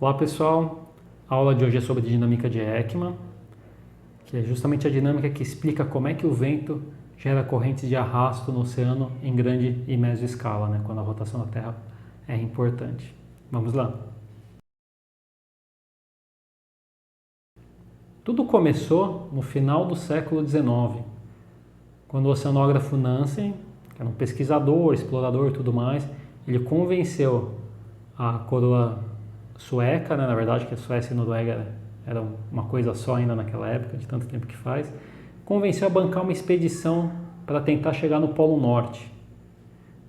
Olá pessoal, a aula de hoje é sobre dinâmica de Ekman, que é justamente a dinâmica que explica como é que o vento gera correntes de arrasto no oceano em grande e mesoscala, né, quando a rotação da Terra é importante. Vamos lá. Tudo começou no final do século XIX, quando o oceanógrafo Nansen, que era um pesquisador, explorador e tudo mais, ele convenceu a coroa sueca, né, na verdade, que a Suécia e a Noruega eram uma coisa só ainda naquela época, de tanto tempo que faz, convenceu a bancar uma expedição para tentar chegar no Polo Norte.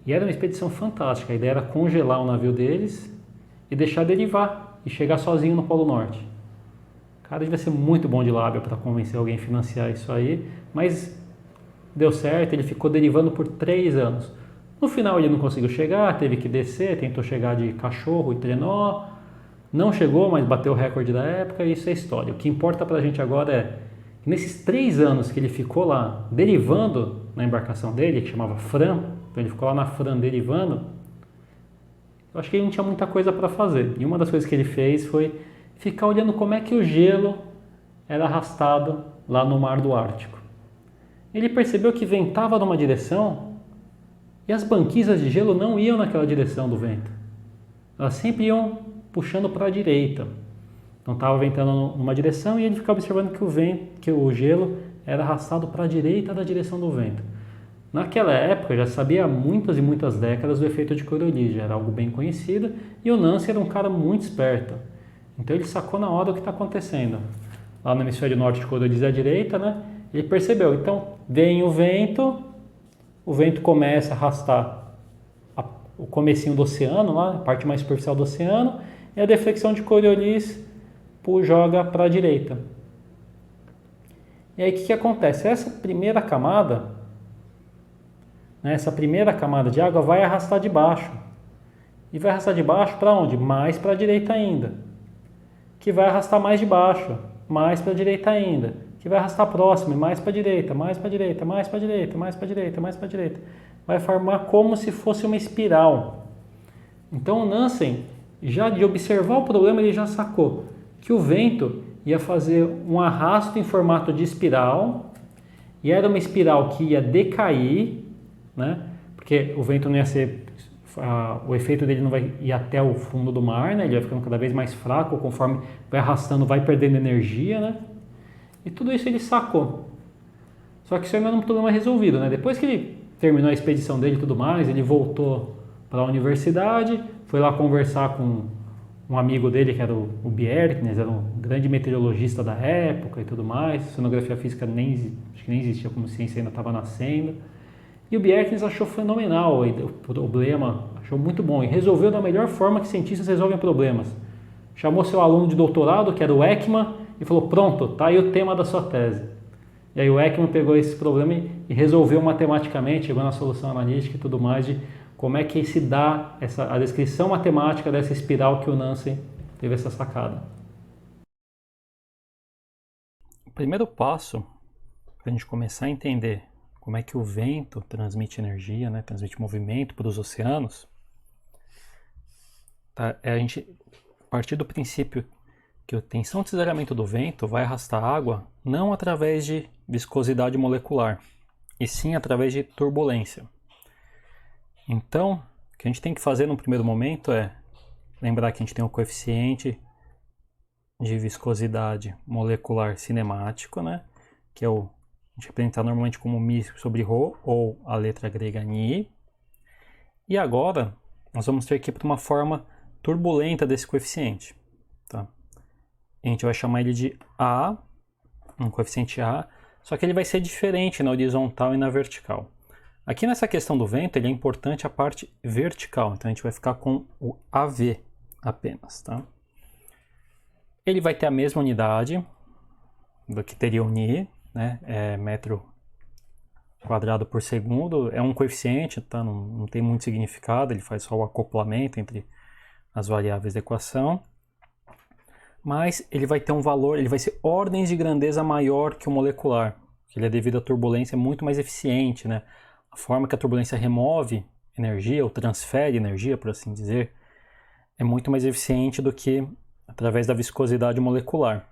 E era uma expedição fantástica, a ideia era congelar o navio deles e deixar derivar e chegar sozinho no Polo Norte. O cara devia ser muito bom de lábia para convencer alguém a financiar isso aí, mas deu certo, ele ficou derivando por 3 anos. No final ele não conseguiu chegar, teve que descer, tentou chegar de cachorro e trenó, não chegou, mas bateu o recorde da época e isso é história. O que importa pra gente agora é que nesses 3 anos que ele ficou lá derivando na embarcação dele, que chamava Fram, então ele ficou lá na Fram derivando, eu acho que ele não tinha muita coisa para fazer. E uma das coisas que ele fez foi ficar olhando como é que o gelo era arrastado lá no mar do Ártico. Ele percebeu que ventava numa direção e as banquisas de gelo não iam naquela direção do vento. Elas sempre iam puxando para a direita. Então estava ventando numa direção e ele ficava observando que o gelo era arrastado para a direita da direção do vento. Naquela época já sabia há muitas e muitas décadas do efeito de Coriolis, já era algo bem conhecido, e o Nansen era um cara muito esperto. Então ele sacou na hora o que está acontecendo. Lá no hemisfério norte de Coriolis é à direita, né? Ele percebeu, então vem o vento começa a arrastar o comecinho do oceano, lá, a parte mais superficial do oceano, e a deflexão de Coriolis joga para a direita. E aí o que acontece? Essa primeira camada de água vai arrastar de baixo. E vai arrastar de baixo para onde? Mais para a direita ainda. Que vai arrastar mais de baixo, mais para a direita ainda. Que vai arrastar próximo, mais para a direita, mais para a direita, mais para a direita, mais para a direita, mais para a direita. Vai formar como se fosse uma espiral. Então o Nansen, já de observar o problema, ele já sacou que o vento ia fazer um arrasto em formato de espiral, e era uma espiral que ia decair, né? Porque o vento não ia ser, o efeito dele não vai ir até o fundo do mar, né? Ele vai ficando cada vez mais fraco, conforme vai arrastando, vai perdendo energia, né? E tudo isso ele sacou. Só que isso ainda não é um problema resolvido, né? Depois que ele terminou a expedição dele e tudo mais, ele voltou para a universidade, foi lá conversar com um amigo dele, que era o Bjerknes, era um grande meteorologista da época e tudo mais. Sonografia física acho que nem existia, como ciência ainda estava nascendo. E o Bjerknes achou fenomenal o problema, achou muito bom e resolveu da melhor forma que cientistas resolvem problemas. Chamou seu aluno de doutorado, que era o Ekman, e falou: pronto, tá aí o tema da sua tese. E aí o Ekman pegou esse problema e resolveu matematicamente, chegou na solução analítica e tudo mais de como é que se dá a descrição matemática dessa espiral que o Nansen teve essa sacada. O primeiro passo para a gente começar a entender como é que o vento transmite energia, né, transmite movimento para os oceanos, tá? É a gente partir do princípio que a tensão de deslizamento do vento vai arrastar água não através de viscosidade molecular, e sim através de turbulência. Então, o que a gente tem que fazer no primeiro momento é lembrar que a gente tem um coeficiente de viscosidade molecular cinemático, né? Que é a gente representa normalmente como μ sobre ρ, ou a letra grega ni. E agora, nós vamos ter que ir para uma forma turbulenta desse coeficiente. Tá? A gente vai chamar ele de A, um coeficiente A, só que ele vai ser diferente na horizontal e na vertical. Aqui nessa questão do vento, ele é importante a parte vertical, então a gente vai ficar com o AV apenas. Tá? Ele vai ter a mesma unidade do que teria o Ni, né? É metro quadrado por segundo, é um coeficiente, tá? Não tem muito significado, ele faz só o acoplamento entre as variáveis da equação. Mas ele vai ter um valor, ele vai ser ordens de grandeza maior que o molecular, que ele é devido à turbulência muito mais eficiente, né? A forma que a turbulência remove energia, ou transfere energia, por assim dizer, é muito mais eficiente do que através da viscosidade molecular.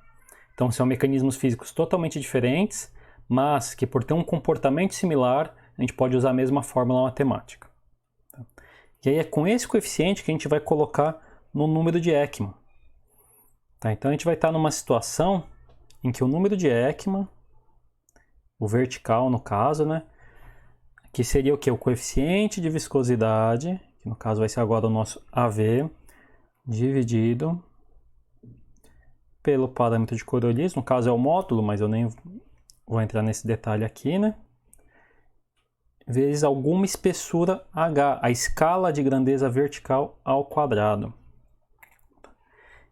Então são mecanismos físicos totalmente diferentes, mas que por ter um comportamento similar, a gente pode usar a mesma fórmula matemática. E aí é com esse coeficiente que a gente vai colocar no número de Ekman. Tá? Então a gente vai estar numa situação em que o número de Ekman, o vertical no caso, né, que seria o que? O coeficiente de viscosidade, que no caso vai ser agora o nosso AV, dividido pelo parâmetro de Coriolis, no caso é o módulo, mas eu nem vou entrar nesse detalhe aqui, né? Vezes alguma espessura H, a escala de grandeza vertical ao quadrado.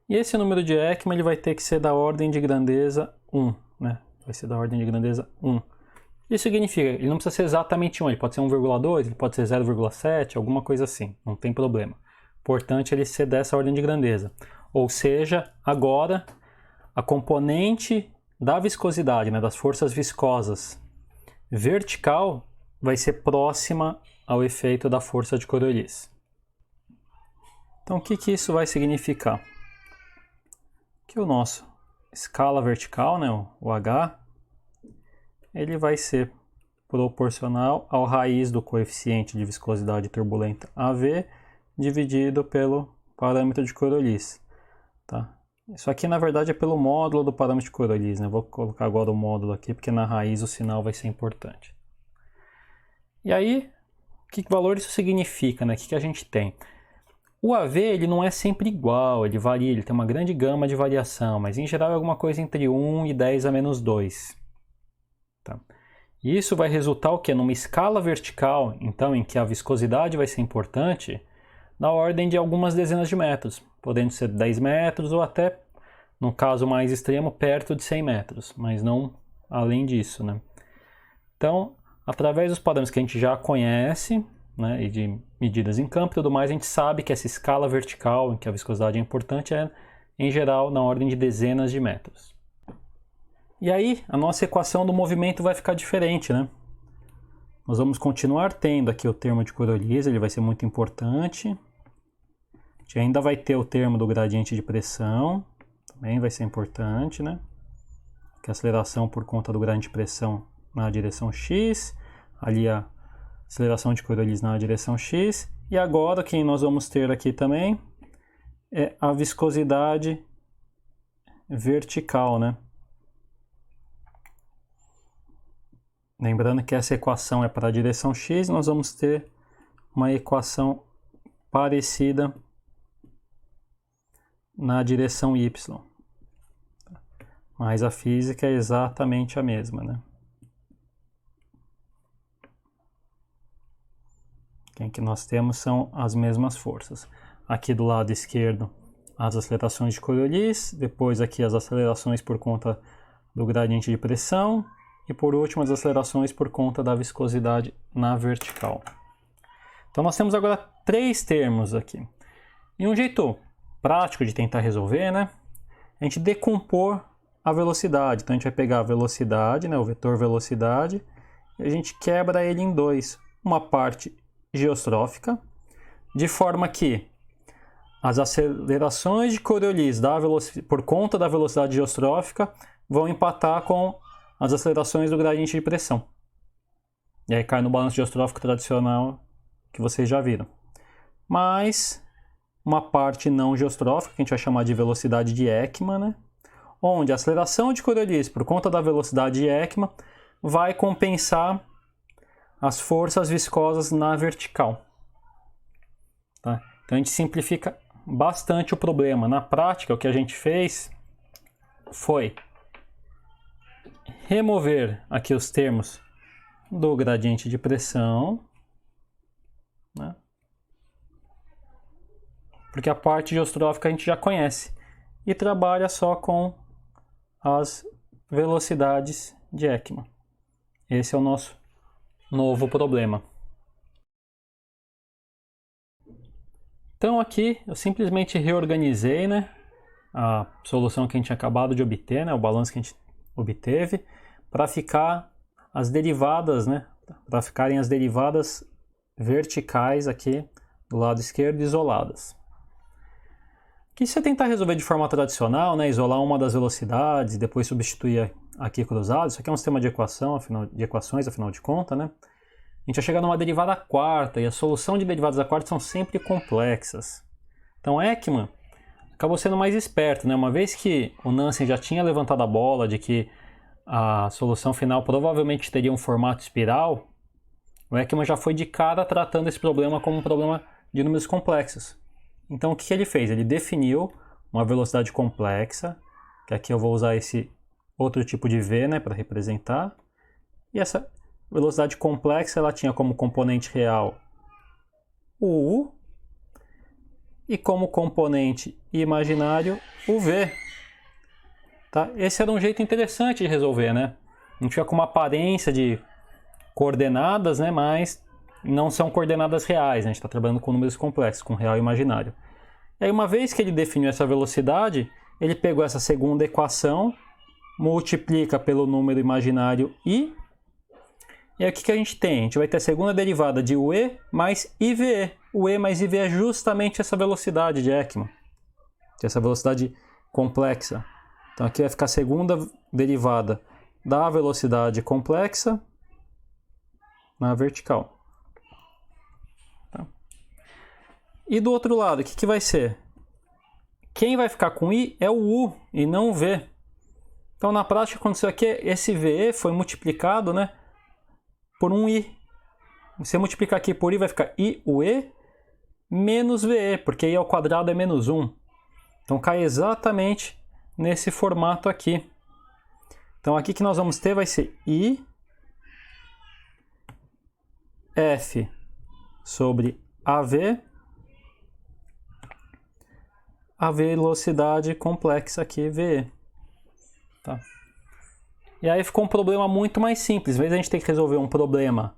E esse número de Ekman ele vai ter que ser da ordem de grandeza 1, né? Vai ser da ordem de grandeza 1. Isso significa, ele não precisa ser exatamente 1, ele pode ser 1,2, ele pode ser 0,7, alguma coisa assim, não tem problema. Importante ele ser dessa ordem de grandeza. Ou seja, agora a componente da viscosidade, né, das forças viscosas vertical vai ser próxima ao efeito da força de Coriolis. Então o que isso vai significar? Que o nosso escala vertical, né, o H, ele vai ser proporcional ao raiz do coeficiente de viscosidade turbulenta AV dividido pelo parâmetro de Coriolis. Tá? Isso aqui na verdade é pelo módulo do parâmetro de Coriolis, né? Vou colocar agora o módulo aqui porque na raiz o sinal vai ser importante. E aí, que valor isso significa, né? O que a gente tem? O AV ele não é sempre igual, ele varia, ele tem uma grande gama de variação, mas em geral é alguma coisa entre 1 e 10 a menos 2. Tá? E isso vai resultar o quê? Numa escala vertical, então, em que a viscosidade vai ser importante, na ordem de algumas dezenas de metros, podendo ser 10 metros ou até, no caso mais extremo, perto de 100 metros, mas não além disso, né? Então, através dos parâmetros que a gente já conhece, né, e de medidas em campo e tudo mais, a gente sabe que essa escala vertical, em que a viscosidade é importante, é, em geral, na ordem de dezenas de metros. E aí, a nossa equação do movimento vai ficar diferente, né? Nós vamos continuar tendo aqui o termo de Coriolis, ele vai ser muito importante. A gente ainda vai ter o termo do gradiente de pressão, também vai ser importante, né? Que é a aceleração por conta do gradiente de pressão na direção x, ali a aceleração de Coriolis na direção x, e agora o que nós vamos ter aqui também é a viscosidade vertical, né? Lembrando que essa equação é para a direção x, nós vamos ter uma equação parecida na direção y. Mas a física é exatamente a mesma, né? O que nós temos são as mesmas forças. Aqui do lado esquerdo, as acelerações de Coriolis, depois aqui as acelerações por conta do gradiente de pressão, e por último as acelerações por conta da viscosidade na vertical. Então nós temos agora 3 termos aqui. E um jeito prático de tentar resolver, né? A gente decompor a velocidade. Então a gente vai pegar a velocidade, né, o vetor velocidade, e a gente quebra ele em 2. Uma parte geostrófica, de forma que as acelerações de Coriolis por conta da velocidade geostrófica vão empatar com as acelerações do gradiente de pressão. E aí cai no balanço geostrófico tradicional que vocês já viram. Mas uma parte não geostrófica, que a gente vai chamar de velocidade de Ekman, né? Onde a aceleração de Coriolis por conta da velocidade de Ekman vai compensar as forças viscosas na vertical. Tá? Então a gente simplifica bastante o problema. Na prática, o que a gente fez foi remover aqui os termos do gradiente de pressão, né? Porque a parte geostrófica a gente já conhece, e trabalha só com as velocidades de Ekman. Esse é o nosso novo problema. Então aqui eu simplesmente reorganizei, né, a solução que a gente tinha acabado de obter, né, o balanço que a gente obteve, para ficar as derivadas, né, para ficarem as derivadas verticais aqui do lado esquerdo isoladas. Que se você tentar resolver de forma tradicional, né, isolar uma das velocidades e depois substituir aqui cruzado, isso aqui é um sistema de equações, afinal de contas, né? A gente vai chegar numa derivada quarta, e a solução de derivadas da quarta são sempre complexas. Então Ekman acabou sendo mais esperto, né? Uma vez que o Nansen já tinha levantado a bola de que a solução final provavelmente teria um formato espiral, o Ekman já foi de cara tratando esse problema como um problema de números complexos. Então o que ele fez? Ele definiu uma velocidade complexa, que aqui eu vou usar esse outro tipo de V, né, para representar. E essa velocidade complexa ela tinha como componente real o U e como componente imaginário o V. Tá? Esse era um jeito interessante de resolver, né? A gente fica com uma aparência de coordenadas, né, mas não são coordenadas reais, né? A gente está trabalhando com números complexos, com real e imaginário. E aí, uma vez que ele definiu essa velocidade, ele pegou essa segunda equação, multiplica pelo número imaginário i, e aí o que a gente tem? A gente vai ter a segunda derivada de UE mais IVE. UE mais IVE é justamente essa velocidade de Ekman, essa velocidade complexa. Então aqui vai ficar a segunda derivada da velocidade complexa na vertical. E do outro lado, o que vai ser? Quem vai ficar com I é o U e não o V. Então, na prática, aconteceu aqui, esse VE foi multiplicado, né, por um I. Se multiplicar aqui por I, vai ficar IUE menos VE, porque I ao quadrado é menos 1. Então, cai exatamente nesse formato aqui. Então, aqui que nós vamos ter vai ser I F sobre AV, a velocidade complexa aqui, VE. Tá? E aí ficou um problema muito mais simples. Em vez de a gente ter que resolver um problema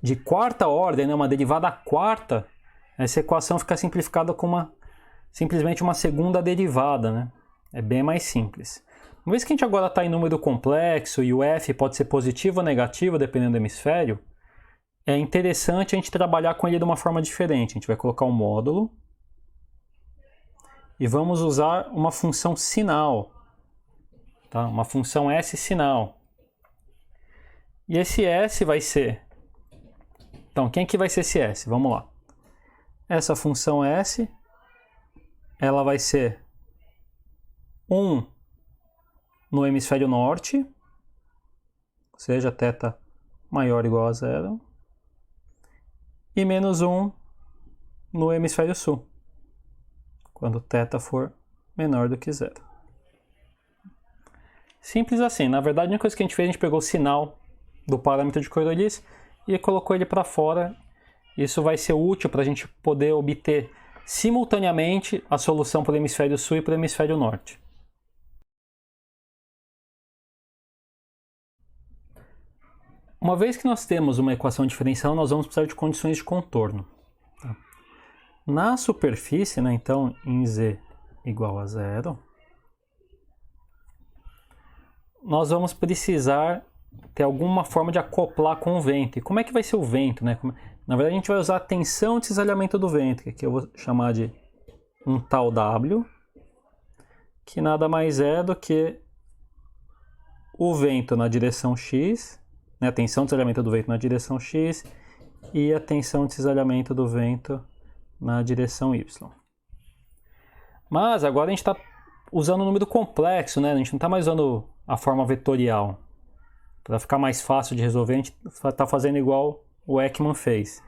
de quarta ordem, né, uma derivada quarta, essa equação fica simplificada com simplesmente uma segunda derivada. Né? É bem mais simples. Uma vez que a gente agora está em número complexo e o F pode ser positivo ou negativo, dependendo do hemisfério, é interessante a gente trabalhar com ele de uma forma diferente. A gente vai colocar um módulo e vamos usar uma função sinal, tá? Uma função S sinal. E esse S vai ser... Então, quem que vai ser esse S? Vamos lá. Essa função S, ela vai ser 1 no hemisfério norte, ou seja, θ maior ou igual a 0, e menos 1 no hemisfério sul, quando θ for menor do que 0. Simples assim. Na verdade, a única coisa que a gente fez, a gente pegou o sinal do parâmetro de Coriolis e colocou ele para fora. Isso vai ser útil para a gente poder obter simultaneamente a solução para o hemisfério sul e para o hemisfério norte. Uma vez que nós temos uma equação diferencial, nós vamos precisar de condições de contorno. Tá? Na superfície, né, então, em Z igual a 0, nós vamos precisar ter alguma forma de acoplar com o vento. E como é que vai ser o vento? Né? Na verdade, a gente vai usar a tensão de cisalhamento do vento, que aqui eu vou chamar de um tal W, que nada mais é do que o vento na direção X, né, a tensão de cisalhamento do vento na direção X e a tensão de cisalhamento do vento na direção Y. Mas agora a gente está usando um número complexo, né? A gente não está mais usando a forma vetorial. Para ficar mais fácil de resolver, a gente está fazendo igual o Ekman fez.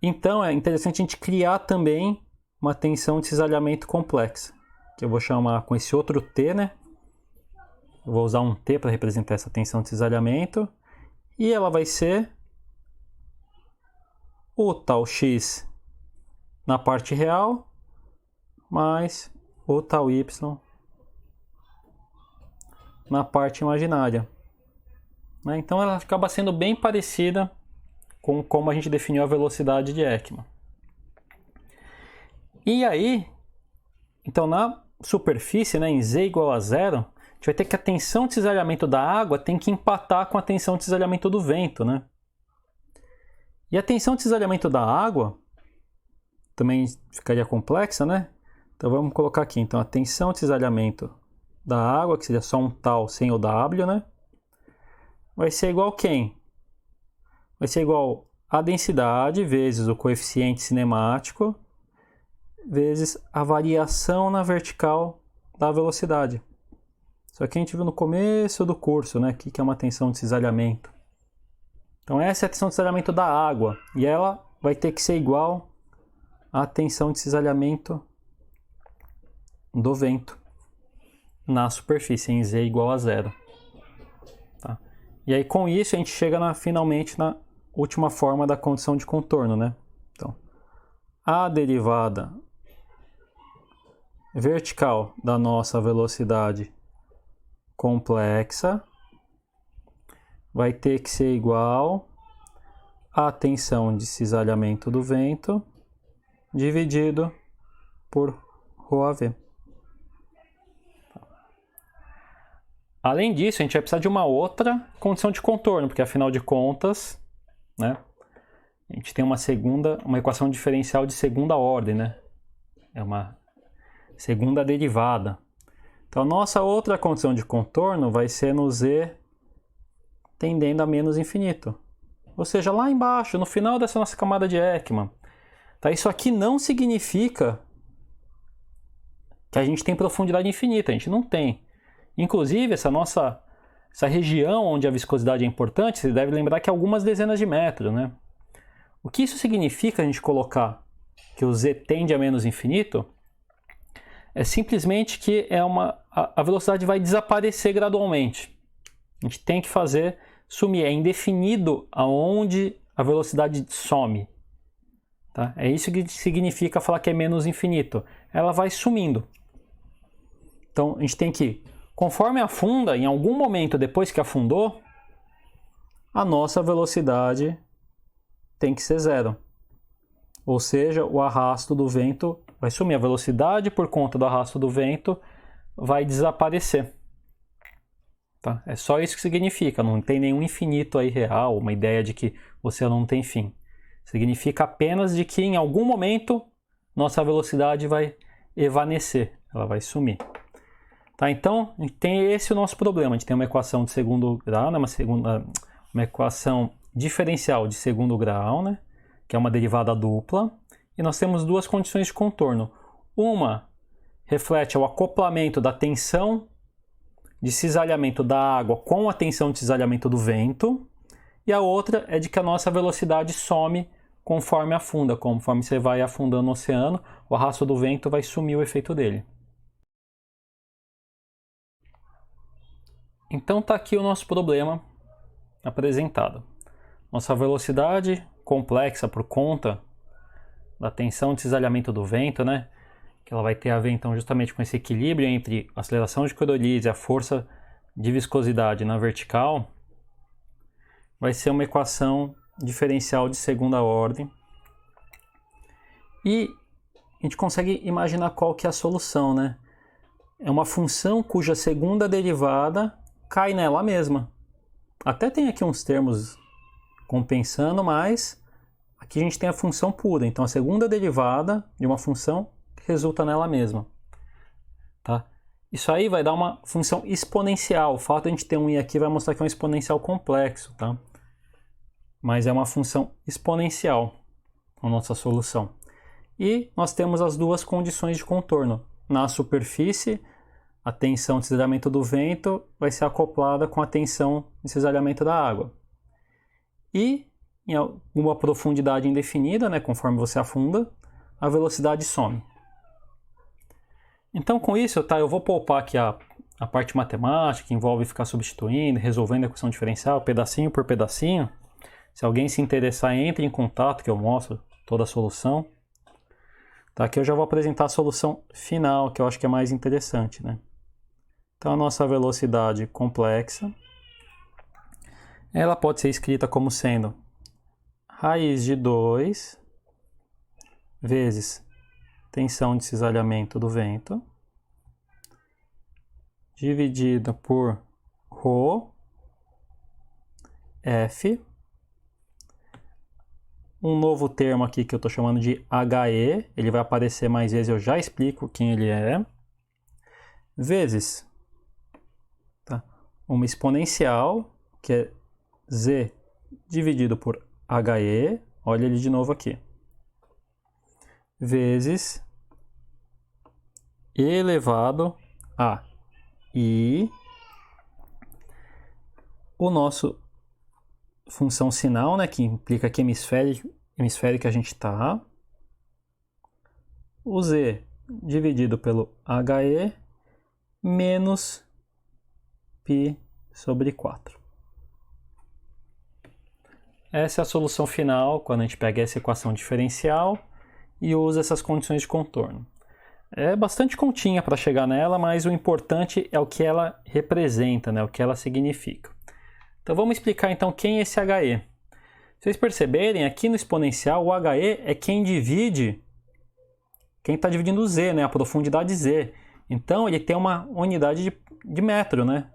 Então é interessante a gente criar também uma tensão de cisalhamento complexa, que eu vou chamar com esse outro T, né? Eu vou usar um T para representar essa tensão de cisalhamento. E ela vai ser o tal X na parte real, mais o tal Y na parte imaginária. Né? Então ela acaba sendo bem parecida com como a gente definiu a velocidade de Ekman. E aí, então na superfície, né, em Z igual a 0, a gente vai ter que a tensão de cisalhamento da água tem que empatar com a tensão de cisalhamento do vento, né? E a tensão de cisalhamento da água também ficaria complexa, né? Então vamos colocar aqui, então, a tensão de cisalhamento da água, que seria só um tal sem o W, né? Vai ser igual a quem? Vai ser igual a densidade vezes o coeficiente cinemático vezes a variação na vertical da velocidade. Isso aqui a gente viu no começo do curso, né? O que é uma tensão de cisalhamento. Então essa é a tensão de cisalhamento da água. E ela vai ter que ser igual à tensão de cisalhamento do vento na superfície, em Z igual a zero. Tá? E aí com isso a gente chega finalmente na última forma da condição de contorno, né? Então, a derivada vertical da nossa velocidade complexa vai ter que ser igual à tensão de cisalhamento do vento dividido por ρAV. Além disso, a gente vai precisar de uma outra condição de contorno, porque afinal de contas, né, a gente tem uma equação diferencial de segunda ordem, né? É uma segunda derivada. Então, a nossa outra condição de contorno vai ser no Z tendendo a menos infinito. Ou seja, lá embaixo, no final dessa nossa camada de Ekman. Tá? Isso aqui não significa que a gente tem profundidade infinita, a gente não tem. Inclusive, essa região onde a viscosidade é importante, você deve lembrar que é algumas dezenas de metros, né? O que isso significa a gente colocar que o Z tende a menos infinito é simplesmente que a velocidade vai desaparecer gradualmente. A gente tem que fazer sumir. É indefinido aonde a velocidade some. Tá? É isso que significa falar que é menos infinito. Ela vai sumindo. Então a gente tem que, conforme afunda, em algum momento depois que afundou, a nossa velocidade tem que ser zero. Ou seja, o arrasto do vento vai sumir. A velocidade por conta do arrasto do vento vai desaparecer. Tá? É só isso que significa. Não tem nenhum infinito aí real, uma ideia de que você não tem fim. Significa apenas de que em algum momento nossa velocidade vai evanescer. Ela vai sumir. Tá? Então, a gente tem esse o nosso problema. A gente tem uma equação de segundo grau, né? Uma equação diferencial de segundo grau, né? Que é uma derivada dupla. E nós temos duas condições de contorno. Uma reflete o acoplamento da tensão de cisalhamento da água com a tensão de cisalhamento do vento. E a outra é de que a nossa velocidade some conforme afunda. Conforme você vai afundando no oceano, o arrasto do vento vai sumir o efeito dele. Então está aqui o nosso problema apresentado. Nossa velocidade complexa por conta da tensão de cisalhamento do vento, né? Que ela vai ter a ver então justamente com esse equilíbrio entre a aceleração de Coriolis e a força de viscosidade na vertical, vai ser uma equação diferencial de segunda ordem. E a gente consegue imaginar qual que é a solução, né? É uma função cuja segunda derivada cai nela mesma. Até tem aqui uns termos compensando, mas aqui a gente tem a função pura. Então a segunda derivada de uma função resulta nela mesma. Tá? Isso aí vai dar uma função exponencial. O fato de a gente ter um i aqui vai mostrar que é um exponencial complexo. Tá? Mas é uma função exponencial a nossa solução. E nós temos as duas condições de contorno. Na superfície, a tensão de cisalhamento do vento vai ser acoplada com a tensão de cisalhamento da água. E em alguma profundidade indefinida, né, conforme você afunda, a velocidade some. Então com isso, tá, eu vou poupar aqui a parte matemática, que envolve ficar substituindo, resolvendo a equação diferencial, pedacinho por pedacinho. Se alguém se interessar, entre em contato que eu mostro toda a solução. Tá, aqui eu já vou apresentar a solução final, que eu acho que é mais interessante, né? Então a nossa velocidade complexa, ela pode ser escrita como sendo raiz de 2 vezes tensão de cisalhamento do vento, dividida por ρ, F, um novo termo aqui que eu estou chamando de HE, ele vai aparecer mais vezes, eu já explico quem ele é, vezes uma exponencial, que é Z dividido por HE, olha ele de novo aqui, vezes E elevado a I, o nosso função sinal, né, que implica que hemisfério que a gente está, o Z dividido pelo HE menos π sobre 4. Essa é a solução final quando a gente pega essa equação diferencial e usa essas condições de contorno. É bastante continha para chegar nela, mas o importante é o que ela representa, né? O que ela significa. Então vamos explicar então quem é esse HE. Se vocês perceberem, aqui no exponencial, o HE é quem está dividindo o Z, né? A profundidade Z. Então ele tem uma unidade de metro, né?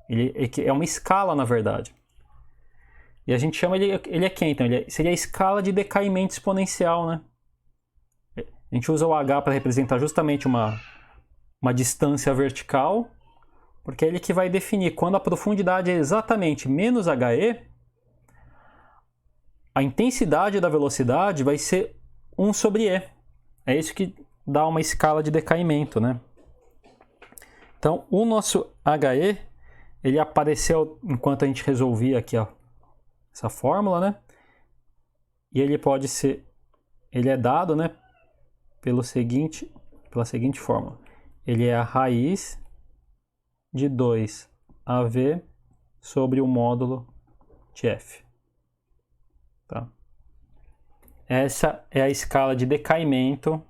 Ele é uma escala, na verdade. E a gente chama ele é quem? Então seria a escala de decaimento exponencial, né? A gente usa o H para representar justamente uma distância vertical, porque é ele que vai definir quando a profundidade é exatamente menos HE, a intensidade da velocidade vai ser 1 sobre E. É isso que dá uma escala de decaimento, né? Então, o nosso HE, ele apareceu enquanto a gente resolvia aqui essa fórmula, né? E ele é dado, né, pela seguinte fórmula. Ele é a raiz de 2AV sobre o módulo de F. Tá? Essa é a escala de decaimento,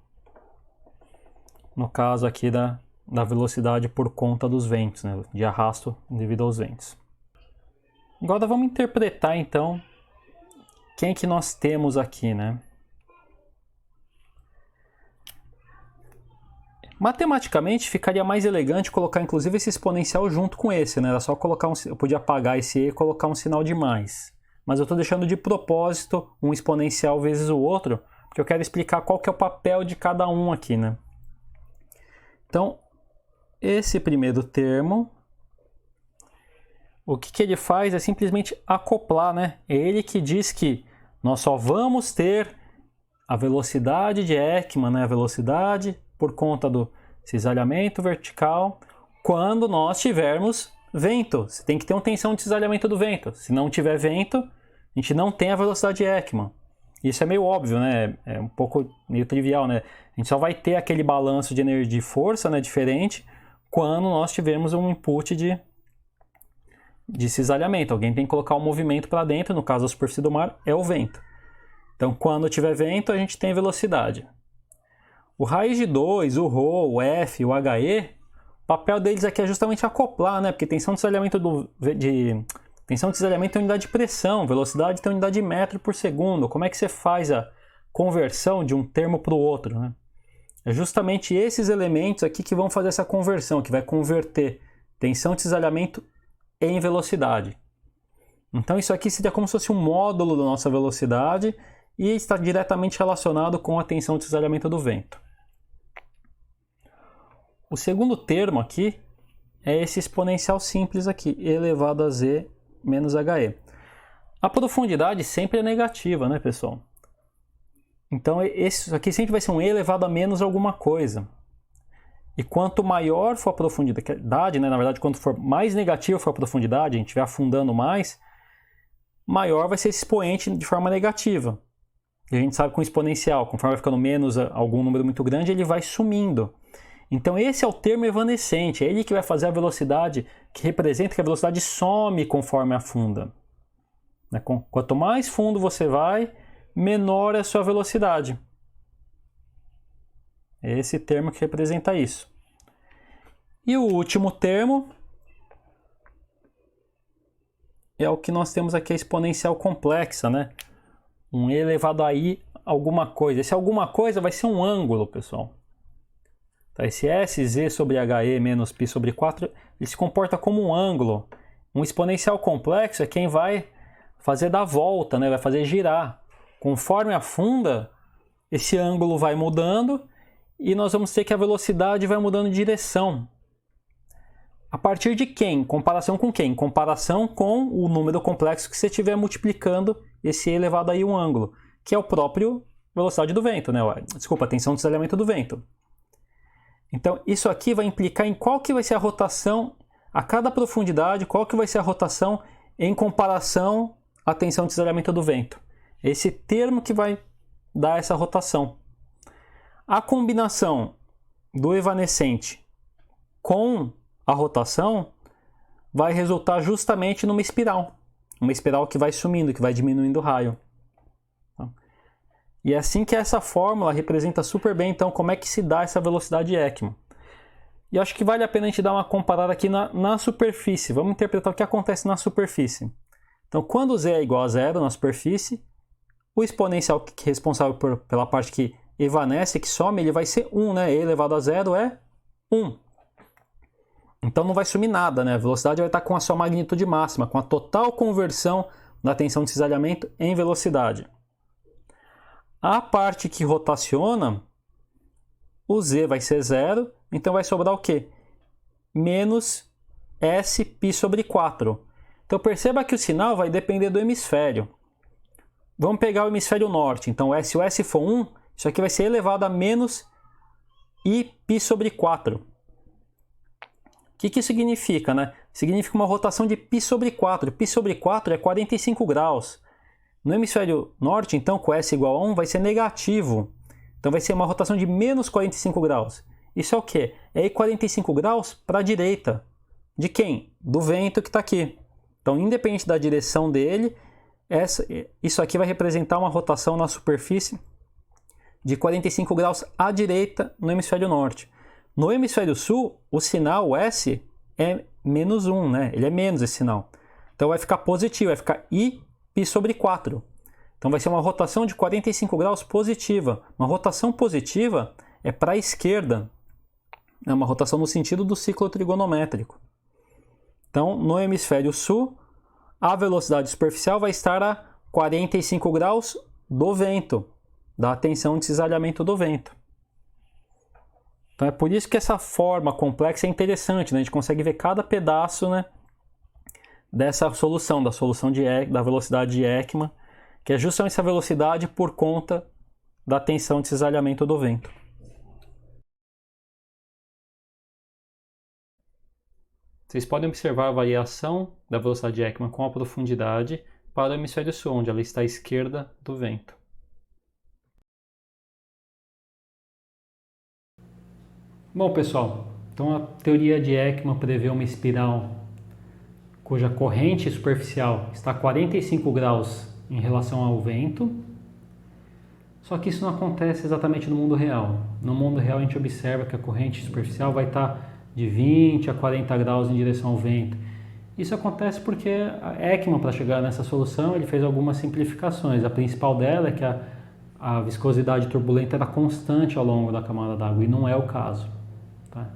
no caso aqui da velocidade por conta dos ventos, né? De arrasto devido aos ventos. Agora vamos interpretar então quem que nós temos aqui, né? Matematicamente ficaria mais elegante colocar inclusive esse exponencial junto com esse, né? Era só colocar eu podia apagar esse E e colocar um sinal de mais. Mas eu estou deixando de propósito um exponencial vezes o outro, porque eu quero explicar qual que é o papel de cada um aqui, né? Então, esse primeiro termo, o que ele faz é simplesmente acoplar, né? É ele que diz que nós só vamos ter a velocidade de Ekman, né? A velocidade por conta do cisalhamento vertical, quando nós tivermos vento. Você tem que ter uma tensão de cisalhamento do vento. Se não tiver vento, a gente não tem a velocidade de Ekman. Isso é meio óbvio, né? É um pouco meio trivial, né? A gente só vai ter aquele balanço de energia e força, né, diferente quando nós tivermos um input de cisalhamento. Alguém tem que colocar o movimento para dentro, no caso da superfície do mar, é o vento. Então, quando tiver vento, a gente tem velocidade. O raiz de 2, o ρ, o f, o HE, o papel deles aqui é justamente acoplar, né? Porque tensão de cisalhamento tensão de cisalhamento é unidade de pressão, velocidade tem unidade de metro por segundo. Como é que você faz a conversão de um termo para o outro, né? É justamente esses elementos aqui que vão fazer essa conversão, que vai converter tensão de cisalhamento em velocidade. Então isso aqui seria como se fosse um módulo da nossa velocidade e está diretamente relacionado com a tensão de cisalhamento do vento. O segundo termo aqui é esse exponencial simples aqui, elevado a z menos HE. A profundidade sempre é negativa, né, pessoal? Então isso aqui sempre vai ser um E elevado a menos alguma coisa. E quanto maior for a profundidade, né, na verdade, quanto for mais negativa for a profundidade, a gente vai afundando mais, maior vai ser esse expoente de forma negativa. E a gente sabe que com o exponencial, conforme vai ficando menos algum número muito grande, ele vai sumindo. Então esse é o termo evanescente, é ele que vai fazer a velocidade, que representa que a velocidade some conforme afunda. Quanto mais fundo você vai, menor é a sua velocidade. É esse termo que representa isso. E o último termo é o que nós temos aqui, a exponencial complexa, né? Um E elevado a I alguma coisa. Esse alguma coisa vai ser um ângulo, pessoal. Tá? Esse SZ sobre HE menos π sobre 4, ele se comporta como um ângulo. Um exponencial complexo é quem vai fazer dar volta, né? Vai fazer girar. Conforme afunda, esse ângulo vai mudando e nós vamos ter que a velocidade vai mudando de direção. A partir de quem? Comparação com quem? Comparação com o número complexo que você estiver multiplicando esse e elevado a um ângulo, que é o próprio velocidade do vento, né? Desculpa, a tensão de deslizamento do vento. Então, isso aqui vai implicar em qual que vai ser a rotação a cada profundidade, qual que vai ser a rotação em comparação à tensão de deslizamento do vento. Esse termo que vai dar essa rotação. A combinação do evanescente com a rotação vai resultar justamente numa espiral. Uma espiral que vai sumindo, que vai diminuindo o raio. E é assim que essa fórmula representa super bem, então, como é que se dá essa velocidade Ekman. E acho que vale a pena a gente dar uma comparada aqui na superfície. Vamos interpretar o que acontece na superfície. Então, quando Z é igual a zero na superfície, o exponencial responsável pela parte que evanece, que some, ele vai ser 1, né? E elevado a zero é 1. Então não vai sumir nada, né? A velocidade vai estar com a sua magnitude máxima, com a total conversão da tensão de cisalhamento em velocidade. A parte que rotaciona, o Z vai ser zero, então vai sobrar o quê? Menos S π sobre 4. Então perceba que o sinal vai depender do hemisfério. Vamos pegar o hemisfério norte, então se o S for 1, isso aqui vai ser elevado a menos I π sobre 4. O que isso significa, né? Significa uma rotação de π sobre 4. Π sobre 4 é 45 graus. No hemisfério norte, então, com S igual a 1, vai ser negativo. Então vai ser uma rotação de menos 45 graus. Isso é o quê? É ir 45 graus para a direita. De quem? Do vento que está aqui. Então, independente da direção dele, isso aqui vai representar uma rotação na superfície de 45 graus à direita no hemisfério norte. No hemisfério sul, o sinal, o S, é menos 1, né? Ele é menos esse sinal. Então vai ficar positivo, vai ficar I π sobre 4. Então vai ser uma rotação de 45 graus positiva. Uma rotação positiva é para a esquerda. É uma rotação no sentido do ciclo trigonométrico. Então, no hemisfério sul, a velocidade superficial vai estar a 45 graus do vento, da tensão de cisalhamento do vento. Então é por isso que essa forma complexa é interessante, né? A gente consegue ver cada pedaço, né, dessa solução, da solução da velocidade de Ekman, que é justamente essa velocidade por conta da tensão de cisalhamento do vento. Vocês podem observar a variação da velocidade de Ekman com a profundidade para o hemisfério sul, onde ela está à esquerda do vento. Bom, pessoal, então a teoria de Ekman prevê uma espiral cuja corrente superficial está a 45 graus em relação ao vento, só que isso não acontece exatamente no mundo real. No mundo real a gente observa que a corrente superficial vai estar de 20 a 40 graus em direção ao vento. Isso acontece porque a Ekman, para chegar nessa solução, ele fez algumas simplificações. A principal dela é que a viscosidade turbulenta era constante ao longo da camada d'água, e não é o caso. Tá?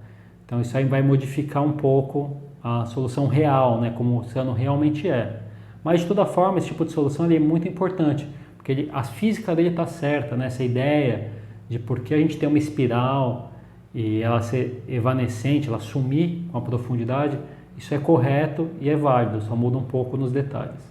Então isso aí vai modificar um pouco a solução real, né, como o oceano realmente é. Mas de toda forma, esse tipo de solução ele é muito importante, porque a física dele está certa, né? Essa ideia de por que a gente tem uma espiral e ela ser evanescente, ela sumir com a profundidade, isso é correto e é válido, só muda um pouco nos detalhes.